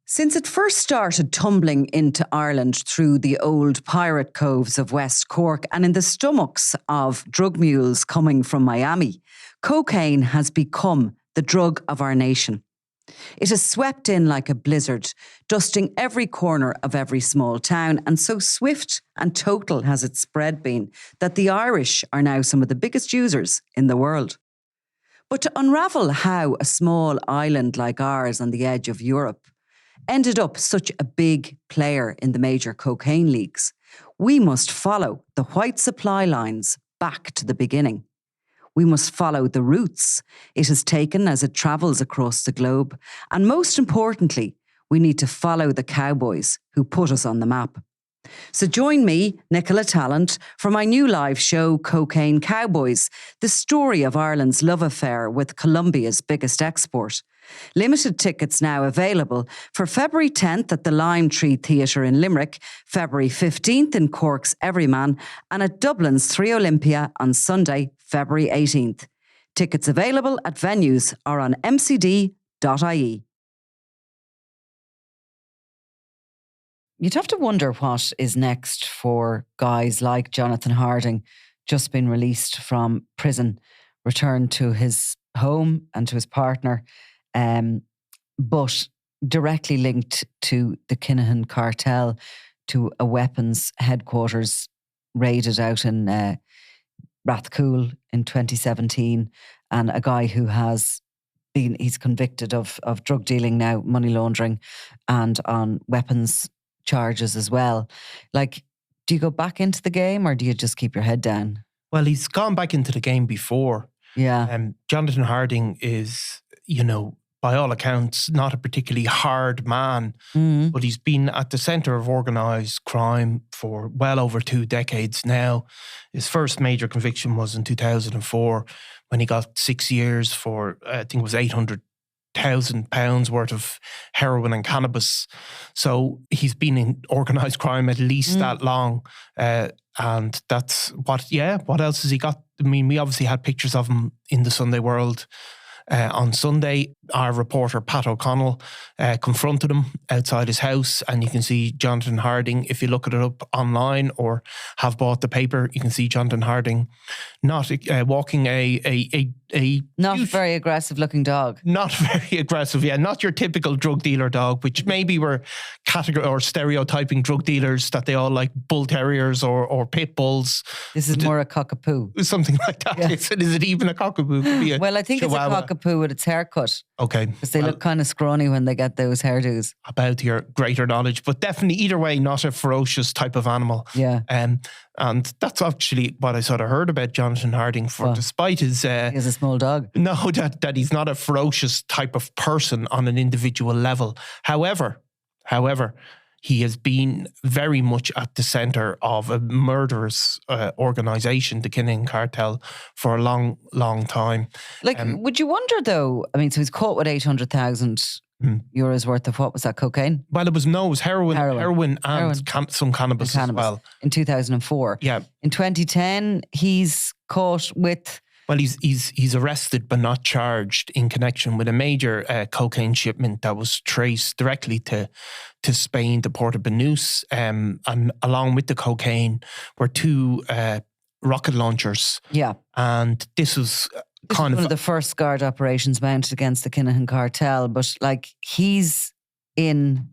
Since it first started tumbling into Ireland through the old pirate coves of West Cork and in the stomachs of drug mules coming from Miami, cocaine has become the drug of our nation. It has swept in like a blizzard, dusting every corner of every small town, and so swift and total has its spread been that the Irish are now some of the biggest users in the world. But to unravel how a small island like ours on the edge of Europe ended up such a big player in the major cocaine leagues, we must follow the white supply lines back to the beginning. We must follow the routes it has taken as it travels across the globe. And most importantly, we need to follow the cowboys who put us on the map. So join me, Nicola Talent, for my new live show, Cocaine Cowboys, the story of Ireland's love affair with Colombia's biggest export. Limited tickets now available for February 10th at the Lime Tree Theatre in Limerick, February 15th in Cork's Everyman, and at Dublin's 3 Olympia on Sunday, February 18th. Tickets available at venues or on mcd.ie. You'd have to wonder what is next for guys like Jonathan Harding, just been released from prison, returned to his home and to his partner, but directly linked to the Kinahan cartel, to a weapons headquarters raided out in Rathcoole in 2017, and a guy who he's convicted of drug dealing now, money laundering, and on weapons charges as well. Like, do you go back into the game or do you just keep your head down? Well, he's gone back into the game before. Yeah. Jonathan Harding is, by all accounts, not a particularly hard man, but he's been at the centre of organised crime for well over 2 decades now. His first major conviction was in 2004 when he got 6 years for, I think it was £800,000 worth of heroin and cannabis. So he's been in organised crime at least that long. And that's what else has he got? I mean, we obviously had pictures of him in the Sunday World. On Sunday, our reporter Pat O'Connell confronted him outside his house, and you can see Jonathan Harding. If you look it up online or have bought the paper, you can see Jonathan Harding not walking a not very aggressive looking dog. Not very aggressive, yeah. Not your typical drug dealer dog, which maybe we're stereotyping drug dealers that they all like bull terriers or pit bulls. This is more a cockapoo. Something like that. Yeah. Is it even a cockapoo? Could be well, I think Chihuahua. It's a cockapoo with its haircut. Okay. Because they look kind of scrawny when they get those hairdos. About your greater knowledge, but definitely either way, not a ferocious type of animal. Yeah. And that's actually what I sort of heard about Jonathan Harding, despite his... he has a small dog. No, that he's not a ferocious type of person on an individual level. However, he has been very much at the centre of a murderous organisation, the Kinahan Cartel, for a long, long time. Like, would you wonder though, I mean, so he's caught with 800,000 euros worth of, what was that, cocaine? Well, it was heroin and some cannabis as well. In 2004. Yeah. In 2010, he's caught with... Well, he's arrested but not charged in connection with a major cocaine shipment that was traced directly to Spain, to Port of Banús, and along with the cocaine were 2 rocket launchers. Yeah. And this was one of the first guard operations mounted against the Kinahan cartel, but like, he's in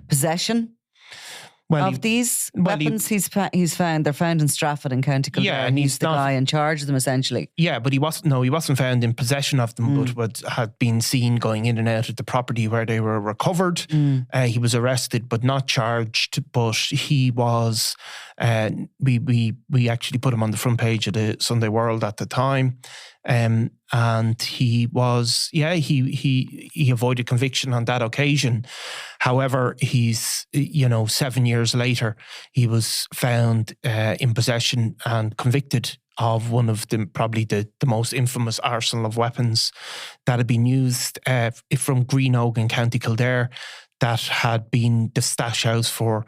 possession of these weapons. He's found. They're found in Strafford in County Kildare. Yeah, and he's the guy in charge of them essentially. Yeah, but he wasn't found in possession of them, but had been seen going in and out of the property where they were recovered. He was arrested but not charged. But he was. We actually put him on the front page of the Sunday World at the time. And he was, he avoided conviction on that occasion. However, he's, 7 years later, he was found in possession and convicted of one of probably the most infamous arsenal of weapons that had been used from Greenogue in County Kildare, that had been the stash house for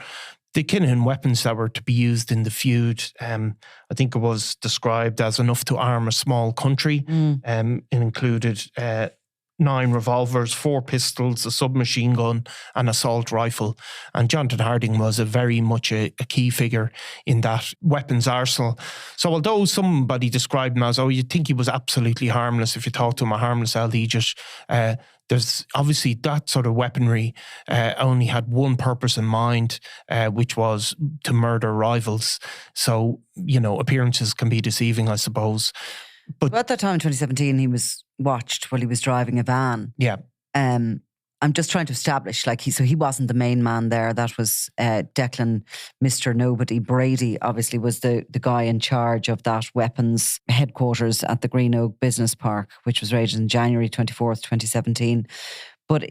the Kinahan weapons that were to be used in the feud. I think it was described as enough to arm a small country. It included 9 revolvers, 4 pistols, a submachine gun, an assault rifle. And Jonathan Harding was very much a key figure in that weapons arsenal. So although somebody described him as, oh, you'd think he was absolutely harmless if you talk to him, a harmless LD, there's obviously that sort of weaponry only had one purpose in mind, which was to murder rivals. So, appearances can be deceiving, I suppose. But at that time in 2017, he was watched while he was driving a van. Yeah. I'm just trying to establish, he wasn't the main man there. That was Declan, Mr. Nobody. Brady obviously was the guy in charge of that weapons headquarters at the Green Oak Business Park, which was raided on January 24th, 2017. But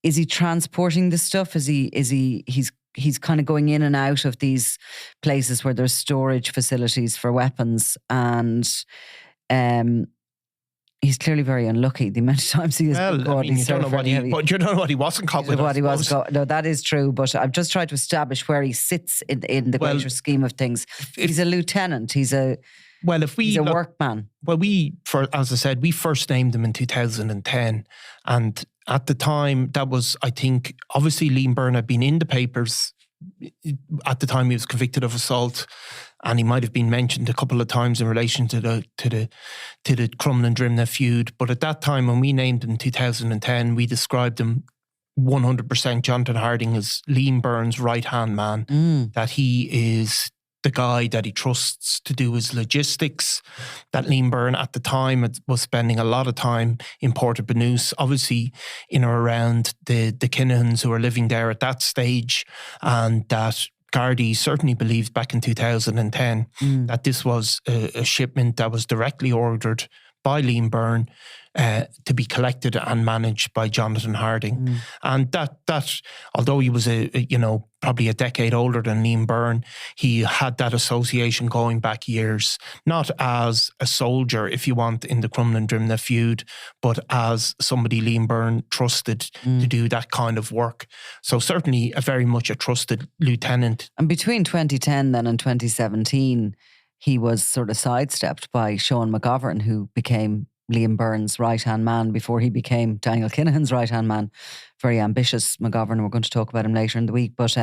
is he transporting the stuff? He's kind of going in and out of these places where there's storage facilities for weapons, and he's clearly very unlucky the amount of times he has been caught. You don't know what he wasn't caught with. No, that is true. But I'm just trying to establish where he sits in the greater scheme of things. He's a lieutenant. He's a workman. Well, as I said, we first named him in 2010, and at the time, that was, I think, obviously Liam Byrne had been in the papers at the time he was convicted of assault, and he might have been mentioned a couple of times in relation to the Crumlin Drimnagh feud. But at that time, when we named him in 2010, we described him 100% Jonathan Harding as Liam Byrne's right-hand man, that he is the guy that he trusts to do his logistics, that Liam Byrne at the time was spending a lot of time in Portabanus, obviously in or around the Kinahans who were living there at that stage, and that Gardaí certainly believed back in 2010 that this was a shipment that was directly ordered by Liam Byrne to be collected and managed by Jonathan Harding. And that although he was probably a decade older than Liam Byrne, he had that association going back years, not as a soldier, if you want, in the Crumlin Drimnagh feud, but as somebody Liam Byrne trusted to do that kind of work. So certainly very much a trusted lieutenant. And between 2010 then and 2017, he was sort of sidestepped by Sean McGovern, who became Liam Byrne's right-hand man before he became Daniel Kinahan's right-hand man. Very ambitious McGovern. We're going to talk about him later in the week. But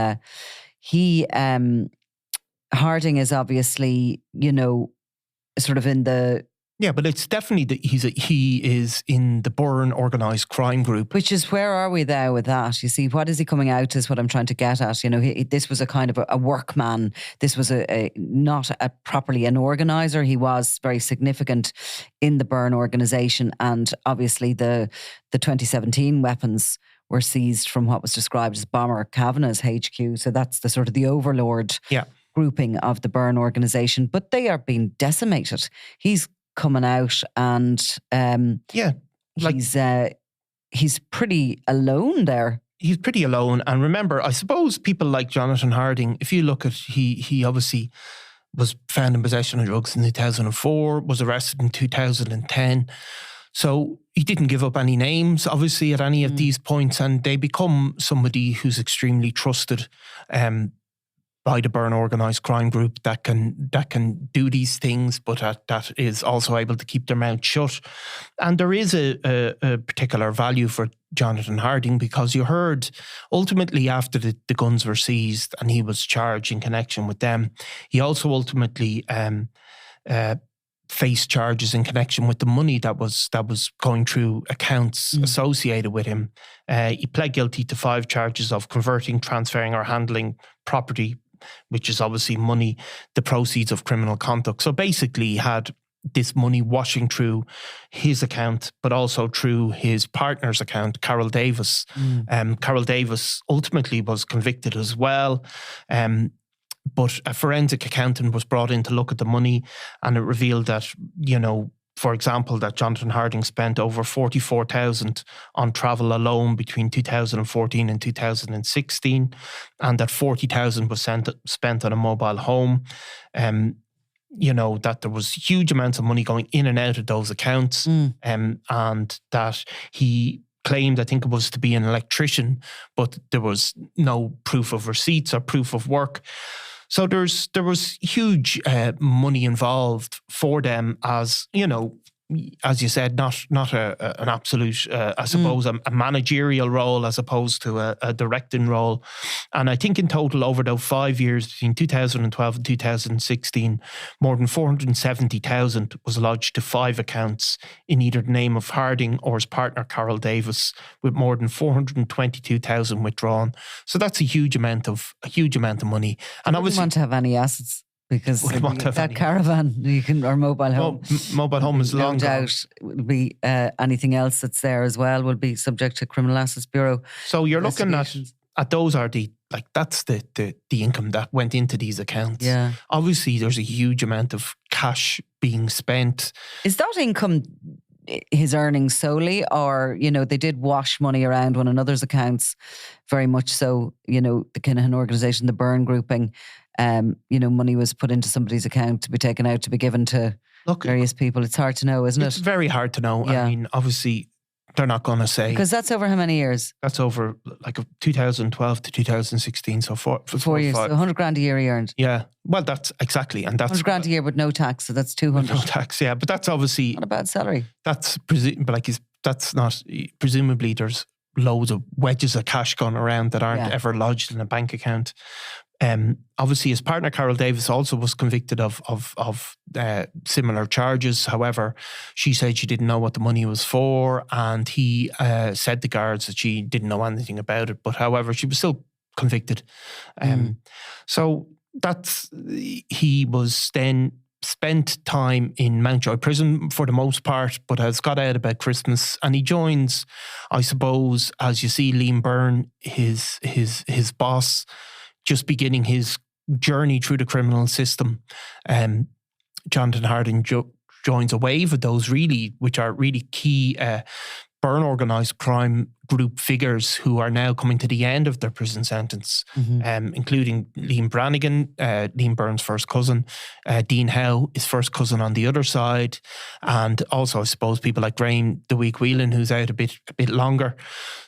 Harding is obviously, sort of in the... Yeah, but it's definitely that he is in the Byrne organised crime group. Which is, where are we there with that? You see, what is he coming out as? What I'm trying to get at. This was a kind of a workman. This was not properly an organiser. He was very significant in the Byrne organisation, and obviously the 2017 weapons were seized from what was described as Bomber Kavanagh's HQ. So that's the sort of the overlord grouping of the Byrne organisation. But they are being decimated. He's coming out and he's pretty alone there. He's pretty alone. And remember, I suppose people like Jonathan Harding, if you look at, he obviously was found in possession of drugs in 2004, was arrested in 2010. So he didn't give up any names, obviously, at any of these points, and they become somebody who's extremely trusted by the Byrne organised crime group that can do these things, but that is also able to keep their mouth shut. And there is a particular value for Jonathan Harding, because you heard ultimately after the guns were seized and he was charged in connection with them, he also ultimately faced charges in connection with the money that was going through accounts associated with him. He pled guilty to 5 charges of converting, transferring or handling property, which is obviously money, the proceeds of criminal conduct. So basically he had this money washing through his account, but also through his partner's account, Carol Davis. Carol Davis ultimately was convicted as well. But a forensic accountant was brought in to look at the money, and it revealed that, for example, that Jonathan Harding spent over 44,000 on travel alone between 2014 and 2016, and that 40,000 was spent on a mobile home. That there was huge amounts of money going in and out of those accounts, and that he claimed, I think it was, to be an electrician, but there was no proof of receipts or proof of work. So there was huge money involved for them, as as you said, not an absolute, I suppose, a managerial role as opposed to a directing role. And I think in total, over those 5 years, between 2012 and 2016, more than 470,000 was lodged to 5 accounts in either the name of Harding or his partner, Carol Davis, with more than 422,000 withdrawn. So that's a huge amount of money. And obviously, want to have any assets. Because that caravan or mobile home, mobile home is long no doubt will be anything else that's there as well will be subject to Criminal Assets Bureau. So you're looking at those are that's the income that went into these accounts. Yeah, obviously there's a huge amount of cash being spent. Is that income his earnings solely, or they did wash money around one another's accounts, very much so. The Kinahan organisation, the Byrne grouping. Money was put into somebody's account to be taken out to be given to various people. It's hard to know, isn't it? It's very hard to know. Yeah. I mean, obviously, they're not going to say. Because that's over how many years? That's over 2012 to 2016. So for 4 years. So 100 grand a year he earned. Yeah. Well, that's exactly. And that's 100 grand a year with no tax. So that's 200. No tax, yeah. But that's obviously. Not a bad salary. That's not. Presumably, there's loads of wedges of cash going around that aren't ever lodged in a bank account. Obviously, his partner Carol Davis also was convicted of similar charges. However, she said she didn't know what the money was for, and he said to guards that she didn't know anything about it. But however, she was still convicted. So he was then spent time in Mountjoy prison for the most part, but has got out about Christmas, and he joins, I suppose, as you see, Liam Byrne, his boss, just beginning his journey through the criminal system. Jonathan Harding joins a wave of those which are really key Byrne organised crime group figures who are now coming to the end of their prison sentence, including Liam Brannigan, Liam Byrne's first cousin, Dean Howe, his first cousin on the other side, and also, I suppose, people like Graham the Week Whelan, who's out a bit longer.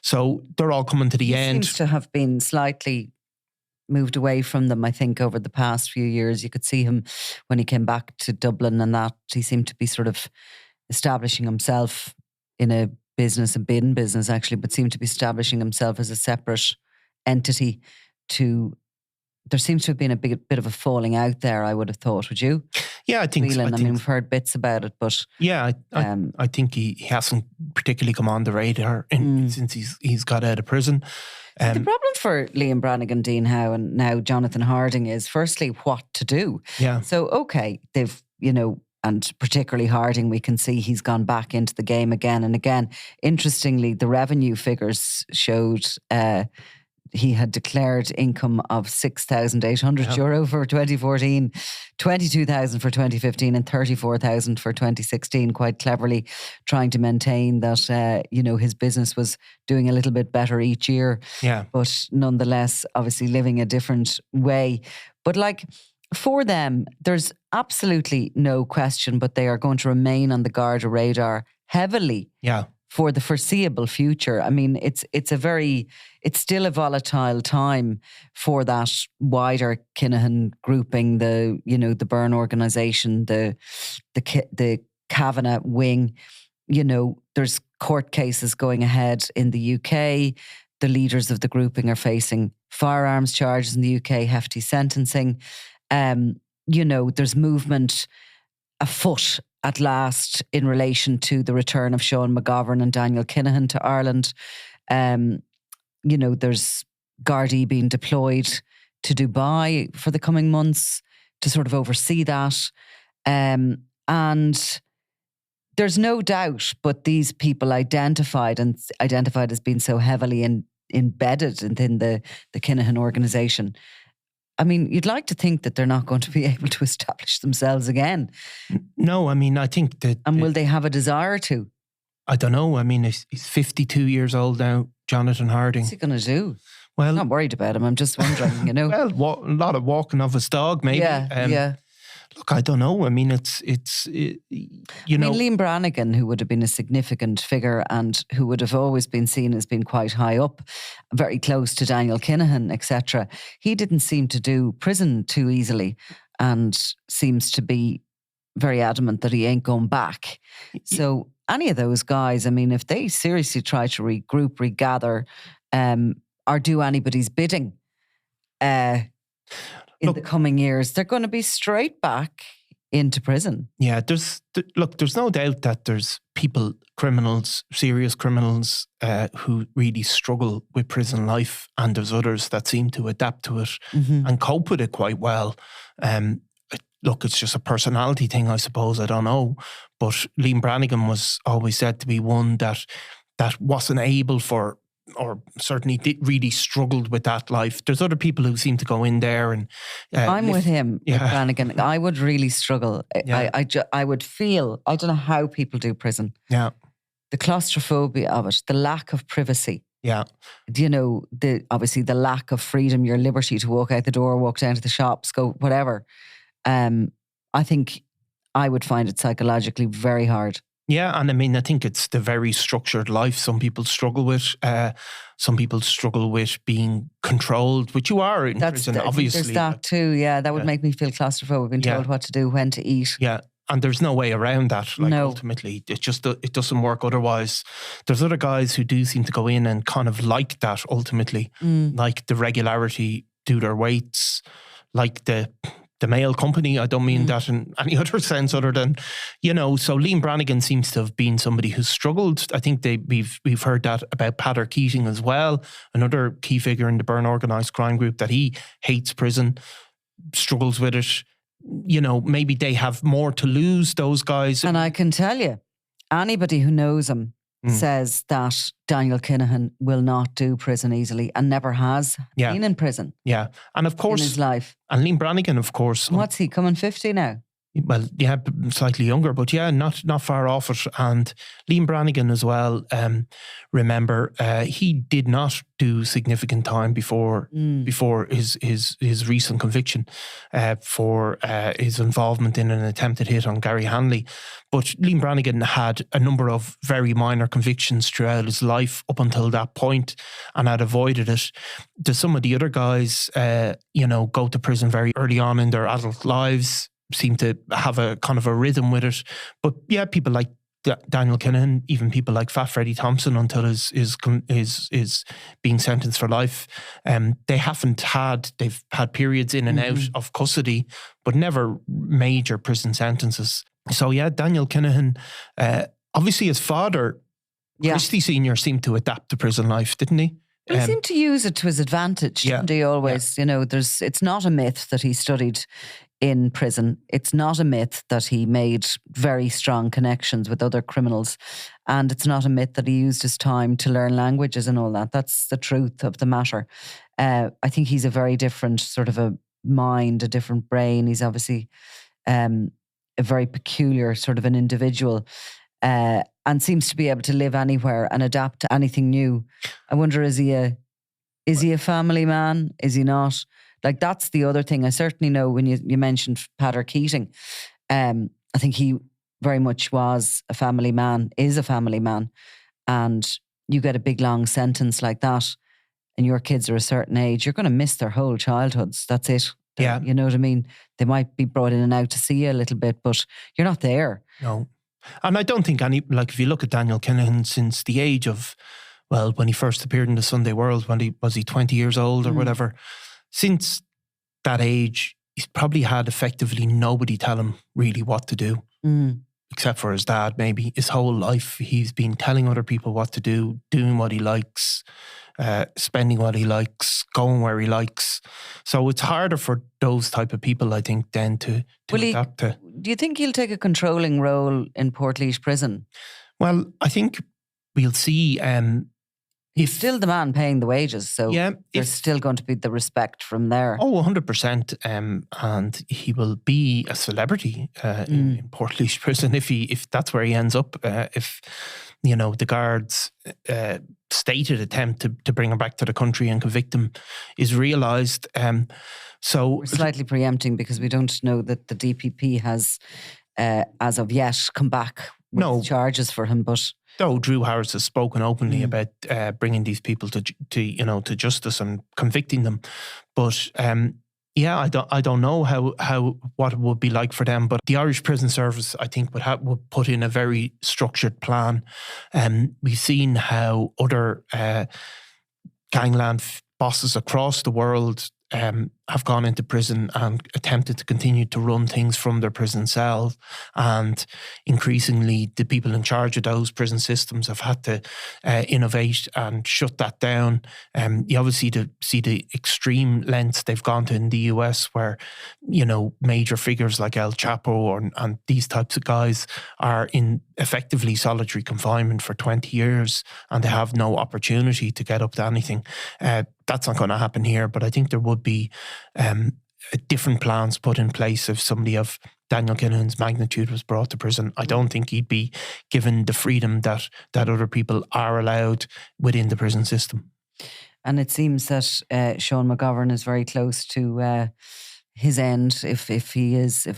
So they're all coming to the end. Seems to have been slightly moved away from them, I think, over the past few years. You could see him when he came back to Dublin, and that he seemed to be sort of establishing himself in a bin business actually, but seemed to be establishing himself as a separate entity. There seems to have been a bit of a falling out there, I would have thought. Would you? Yeah, I think so. I mean, we've heard bits about it, but yeah, I think he hasn't particularly come on the radar since he's got out of prison. The problem for Liam Brannigan, Dean Howe, and now Jonathan Harding is, firstly, what to do. Yeah. So, okay, they've, and particularly Harding, we can see he's gone back into the game again and again. Interestingly, the revenue figures showed he had declared income of €6,800 for 2014, 22,000 for 2015 and 34,000 for 2016, quite cleverly trying to maintain that, his business was doing a little bit better each year. Yeah. But nonetheless, obviously living a different way. But for them, there's absolutely no question, but they are going to remain on the Garda radar heavily. Yeah. For the foreseeable future. I mean, it's still a volatile time for that wider Kinahan grouping, the Byrne organisation, the Kavanagh wing. There's court cases going ahead in the UK. The leaders of the grouping are facing firearms charges in the UK, hefty sentencing. There's movement afoot at last in relation to the return of Sean McGovern and Daniel Kinahan to Ireland. There's Gardaí being deployed to Dubai for the coming months to sort of oversee that. And there's no doubt, but these people identified as being so heavily embedded within the Kinahan organisation. I mean, you'd like to think that they're not going to be able to establish themselves again. No, I mean, I think that... And will they have a desire to? I don't know. I mean, he's 52 years old now, Jonathan Harding. What's he going to do? Well, I'm not worried about him. I'm just wondering, Well, a lot of walking of his dog, maybe. Yeah. Look, I don't know. I mean, Liam Brannigan, who would have been a significant figure and who would have always been seen as being quite high up, very close to Daniel Kinahan, etc. He didn't seem to do prison too easily and seems to be very adamant that he ain't going back. So any of those guys, I mean, if they seriously try to regroup, regather, or do anybody's bidding in the coming years, they're going to be straight back into prison. Yeah, there's no doubt that there's people, criminals, serious criminals, who really struggle with prison life, and there's others that seem to adapt to it and cope with it quite well. Look, it's just a personality thing, I suppose. I don't know. But Liam Brannigan was always said to be one that wasn't able for, or certainly really struggled with that life. There's other people who seem to go in there and... I'm with him, with Brannigan. I would really struggle. Yeah. I would feel, I don't know how people do prison. Yeah. The claustrophobia of it, the lack of privacy. Yeah. You know, obviously the lack of freedom, your liberty to walk out the door, walk down to the shops, go whatever. I think I would find it psychologically very hard. Yeah, and I mean, I think it's the very structured life some people struggle with. Some people struggle with being controlled, which you are in prison, obviously. There's that too, yeah. That would make me feel claustrophobic, being told what to do, when to eat. Yeah, and there's no way around that. Like, no. Ultimately, it doesn't work otherwise. There's other guys who do seem to go in and kind of like that, ultimately. Like the regularity, do their weights, like the mail company. I don't mean that in any other sense other than, so Liam Brannigan seems to have been somebody who's struggled. I think we've heard that about Peadar Keating as well, another key figure in the Byrne organised crime group, that he hates prison, struggles with it. Maybe they have more to lose, those guys. And I can tell you, anybody who knows him says that Daniel Kinahan will not do prison easily and never has been in prison. Yeah. And of course, in his life. And Liam Brannigan, of course. What's he, coming 50 now? Well, yeah, slightly younger, but yeah, not far off it. And Liam Brannigan as well, remember, he did not do significant time before his recent conviction for his involvement in an attempted hit on Gary Hanley. But Liam Brannigan had a number of very minor convictions throughout his life up until that point, and had avoided it. There's some of the other guys, go to prison very early on in their adult lives, seem to have a kind of a rhythm with it. But yeah, people like Daniel Kinahan, even people like Fat Freddie Thompson, until is being sentenced for life, they've had periods in and out of custody, but never major prison sentences. So yeah, Daniel Kinahan, obviously his father, Christy Senior, seemed to adapt to prison life, didn't he? He seemed to use it to his advantage, didn't he, always? Yeah. It's not a myth that he studied in prison. It's not a myth that he made very strong connections with other criminals. And it's not a myth that he used his time to learn languages and all that. That's the truth of the matter. I think he's a very different sort of a mind, a different brain. He's obviously a very peculiar sort of an individual, and seems to be able to live anywhere and adapt to anything new. I wonder, is he a family man? Is he not? Like, that's the other thing. I certainly know when you mentioned Peadar Keating, I think he very much was a family man, is a family man. And you get a big long sentence like that and your kids are a certain age, you're going to miss their whole childhoods. That's it. Yeah. You know what I mean? They might be brought in and out to see you a little bit, but you're not there. No. And I don't think if you look at Daniel Kinahan since the age of, well, when he first appeared in the Sunday World, was he 20 years old or whatever? Since that age, he's probably had effectively nobody tell him really what to do, except for his dad, maybe. His whole life, he's been telling other people what to do, doing what he likes, spending what he likes, going where he likes. So it's harder for those type of people, I think, then to adapt to. Do you think he'll take a controlling role in Portlaoise prison? Well, I think we'll see. He's still the man paying the wages, so there's still going to be the respect from there. Oh, 100%. And he will be a celebrity in Portlaoise prison if that's where he ends up. If the guards' stated attempt to bring him back to the country and convict him is realised. So we're slightly preempting because we don't know that the DPP has, as of yet, come back with charges for him, but. Though Drew Harris has spoken openly about bringing these people to justice and convicting them, but Yeah, I don't know what it would be like for them, but the Irish Prison Service, I think, would put in a very structured plan. We've seen how other gangland bosses across the world have gone into prison and attempted to continue to run things from their prison cell. And increasingly, the people in charge of those prison systems have had to innovate and shut that down. You obviously see the extreme lengths they've gone to in the US, where, you know, major figures like El Chapo and these types of guys are in effectively solitary confinement for 20 years and they have no opportunity to get up to anything. That's not going to happen here, but I think there would be different plans put in place if somebody of Daniel Kinahan's magnitude was brought to prison. I don't think he'd be given the freedom that other people are allowed within the prison system. And it seems that Sean McGovern is very close to his end if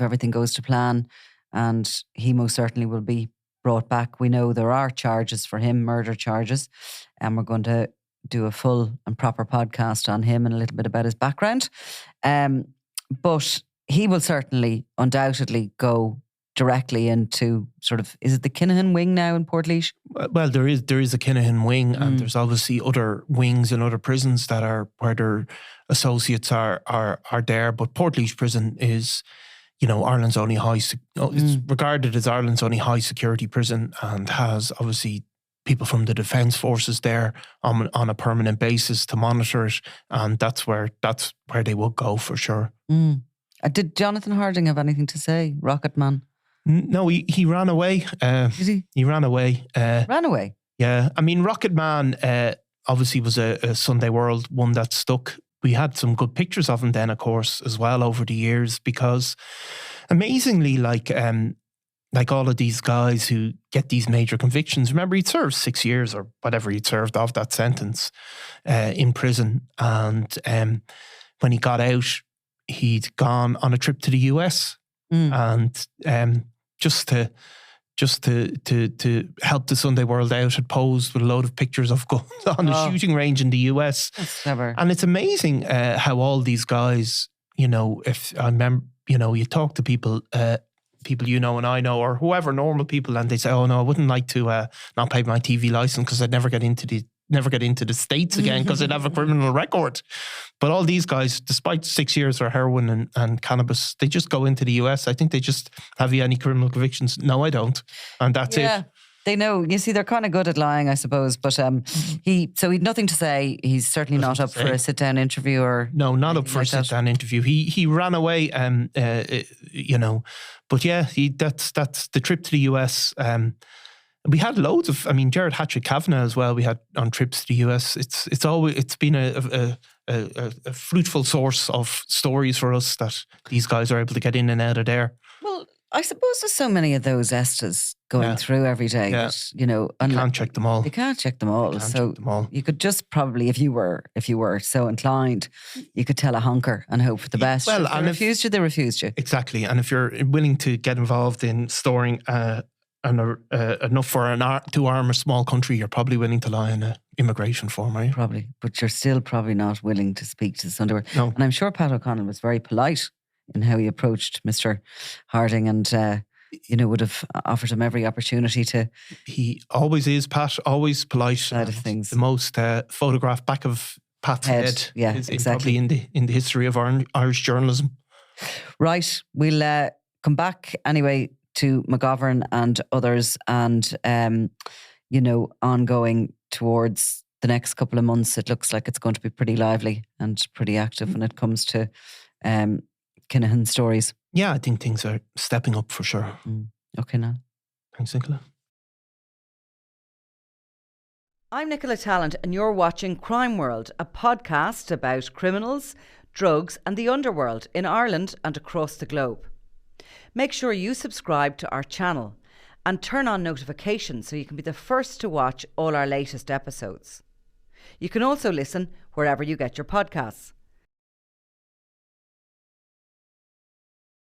everything goes to plan, and he most certainly will be brought back. We know there are charges for him, murder charges, and we're going to do a full and proper podcast on him and a little bit about his background. But he will certainly, undoubtedly, go directly into sort of, is it the Kinahan wing now in Portlaoise? Well, there is a Kinahan wing, and there's obviously other wings in other prisons that are where their associates are there. But Portlaoise prison is, you know, Ireland's only it's regarded as Ireland's only high security prison, and has obviously people from the Defence Forces there on a permanent basis to monitor it, and that's where they will go for sure. Did Jonathan Harding have anything to say, Rocketman? No, he ran away. Did he? He ran away. Ran away? Yeah. I mean, Rocketman obviously was a Sunday World one that stuck. We had some good pictures of him then, of course, as well over the years, because amazingly, like all of these guys who get these major convictions, remember he'd served 6 years or whatever he'd served of that sentence in prison. And when he got out, he'd gone on a trip to the US and just to help the Sunday World out, had posed with a load of pictures of guns on a shooting range in the US. That's clever. And it's amazing how all these guys, you know, if I remember, you know, you talk to people you know and I know, or whoever, normal people, and they say, oh no, I wouldn't like to not pay my TV license because I'd never get into the States again because I'd have a criminal record. But all these guys, despite 6 years for heroin and cannabis, they just go into the US. I think they just, have you any criminal convictions? No, I don't. And that's it. They know. You see, they're kind of good at lying, I suppose. But he'd nothing to say. He's certainly not up for a sit-down interview or... No, not up for a sit-down interview. He ran away, you know. But yeah, that's the trip to the US. We had loads of, I mean, Jared Hatchett Kavanagh as well. We had on trips to the US. It's been a fruitful source of stories for us that these guys are able to get in and out of there. Well, I suppose there's so many of those Estes going through every day that, you know, you can't check them all. You can't check them all. You could just probably, if you were so inclined, you could tell a honker and hope for the best. Well, if they refused you. Exactly. And if you're willing to get involved in storing enough for to arm a small country, you're probably willing to lie in an immigration form, are you? Probably. But you're still probably not willing to speak to the Sunday World. No. And I'm sure Pat O'Connell was very polite in how he approached Mr. Harding and, you know, would have offered him every opportunity to... He always is, Pat, always polite. Side of things. The most photographed back of Pat's head is exactly. Probably in the history of Irish journalism. Right. We'll come back anyway to McGovern and others, and, you know, ongoing towards the next couple of months. It looks like it's going to be pretty lively and pretty active when it comes to Kinahan stories. Yeah, I think things are stepping up for sure. Okay, now. Thanks, Nicola. I'm Nicola Tallant, and you're watching Crime World, a podcast about criminals, drugs, and the underworld in Ireland and across the globe. Make sure you subscribe to our channel and turn on notifications so you can be the first to watch all our latest episodes. You can also listen wherever you get your podcasts.